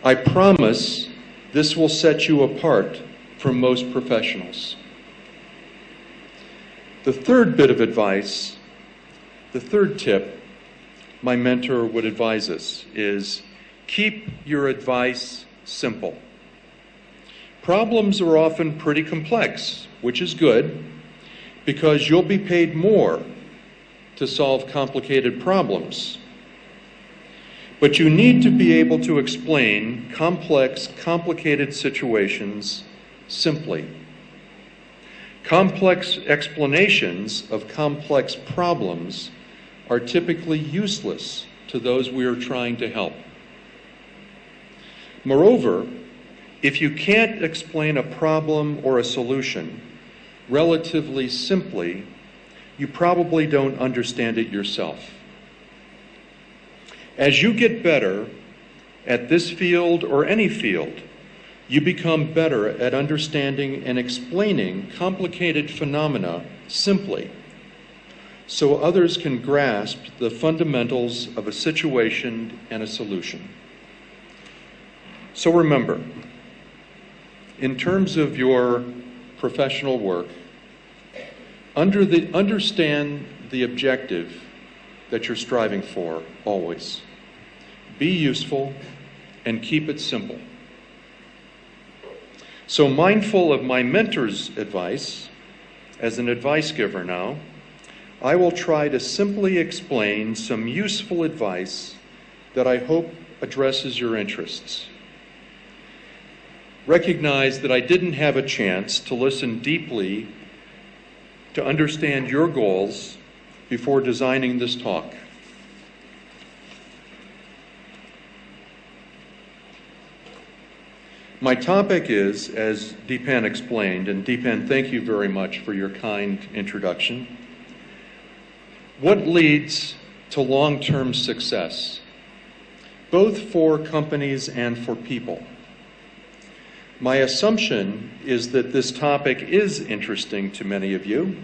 I promise this will set you apart from most professionals. The third bit of advice, the third tip my mentor would advise us is keep your advice simple. Problems are often pretty complex, which is good, because you'll be paid more to solve complicated problems. But you need to be able to explain complex, complicated situations simply. Complex explanations of complex problems are typically useless to those we are trying to help. Moreover, if you can't explain a problem or a solution relatively simply, you probably don't understand it yourself. As you get better at this field or any field, you become better at understanding and explaining complicated phenomena simply, so others can grasp the fundamentals of a situation and a solution. So remember, in terms of your professional work, understand the objective that you're striving for always. Be useful and keep it simple. So mindful of my mentor's advice, as an advice giver now, I will try to simply explain some useful advice that I hope addresses your interests. Recognize that I didn't have a chance to listen deeply to understand your goals before designing this talk. My topic is, as Deepan explained, and Deepan, thank you very much for your kind introduction, what leads to long-term success, both for companies and for people. My assumption is that this topic is interesting to many of you.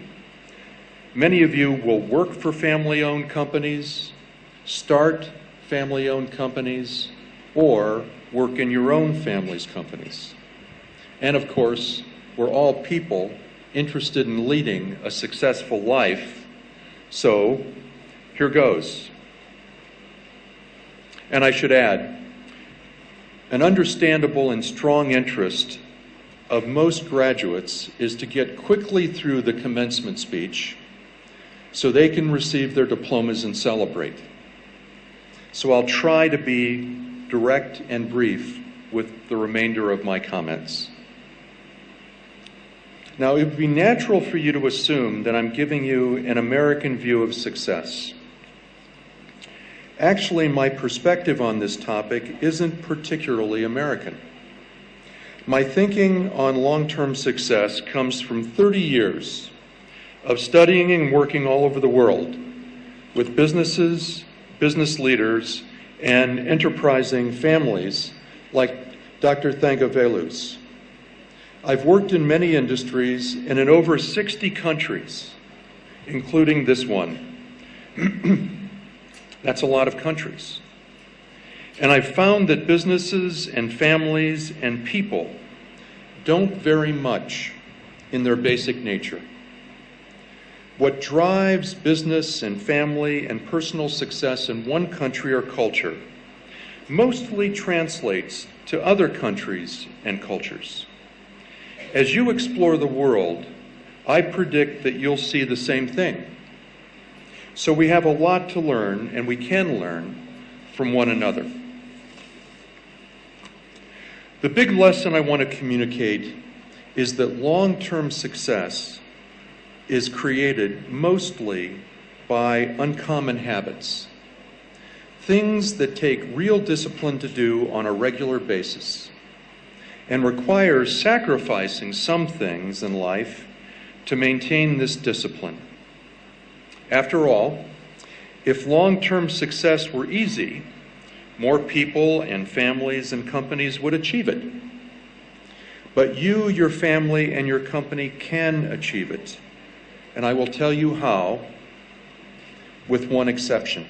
Many of you will work for family-owned companies, start family-owned companies, or work in your own family's companies. And of course, we're all people interested in leading a successful life. So, here goes. And I should add, an understandable and strong interest of most graduates is to get quickly through the commencement speech so they can receive their diplomas and celebrate. So I'll try to be direct and brief with the remainder of my comments. Now, it would be natural for you to assume that I'm giving you an American view of success. Actually, my perspective on this topic isn't particularly American. My thinking on long-term success comes from 30 years of studying and working all over the world with businesses, business leaders, and enterprising families like Dr. Thangavelu's. I've worked in many industries and in over 60 countries, including this one. That's a lot of countries. And I've found that businesses and families and people don't vary much in their basic nature. What drives business and family and personal success in one country or culture mostly translates to other countries and cultures. As you explore the world, I predict that you'll see the same thing. So we have a lot to learn, and we can learn from one another. The big lesson I want to communicate is that long-term success is created mostly by uncommon habits, things that take real discipline to do on a regular basis, and requires sacrificing some things in life to maintain this discipline. After all, if long-term success were easy, more people and families and companies would achieve it. But you, your family, and your company can achieve it. And I will tell you how, with one exception: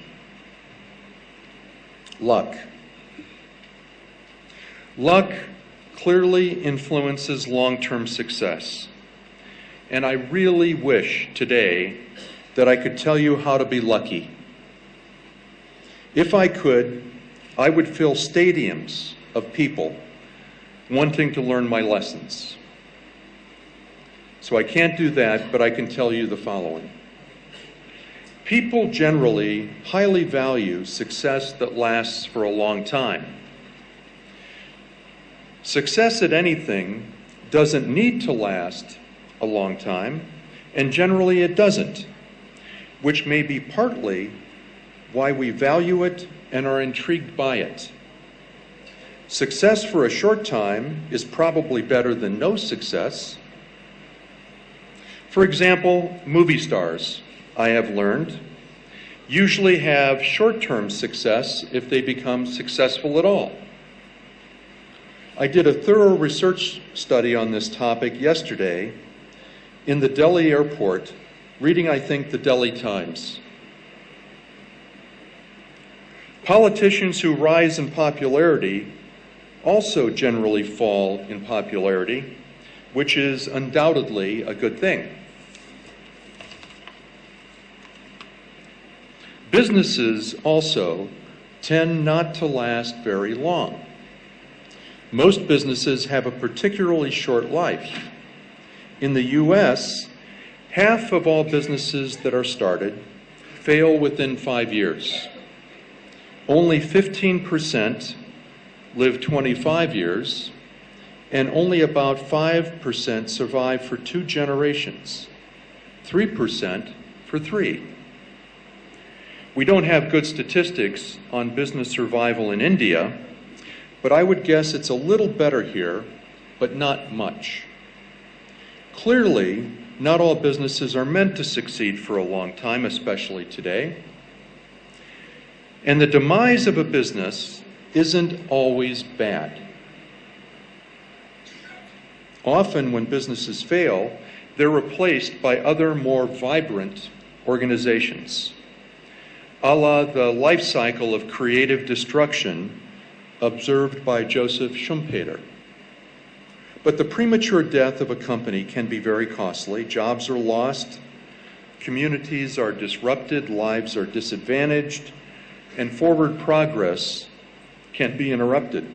luck. Luck clearly influences long-term success, and I really wish today that I could tell you how to be lucky. If I could, I would fill stadiums of people wanting to learn my lessons. So I can't do that, but I can tell you the following. People generally highly value success that lasts for a long time. Success at anything doesn't need to last a long time, and generally it doesn't, which may be partly why we value it and are intrigued by it. Success for a short time is probably better than no success. For example, movie stars, I have learned, usually have short-term success if they become successful at all. I did a thorough research study on this topic yesterday in the Delhi airport, reading, I think, the Delhi Times. Politicians who rise in popularity also generally fall in popularity, which is undoubtedly a good thing. Businesses also tend not to last very long. Most businesses have a particularly short life. In the US, half of all businesses that are started fail within 5 years. Only 15% live 25 years, and only about 5% survive for 2 generations, 3% for 3. We don't have good statistics on business survival in India, but I would guess it's a little better here, but not much. Clearly, not all businesses are meant to succeed for a long time, especially today. And the demise of a business isn't always bad. Often when businesses fail, they're replaced by other more vibrant organizations, a la the life cycle of creative destruction observed by Joseph Schumpeter. But the premature death of a company can be very costly. Jobs are lost, communities are disrupted, lives are disadvantaged, and forward progress can be interrupted.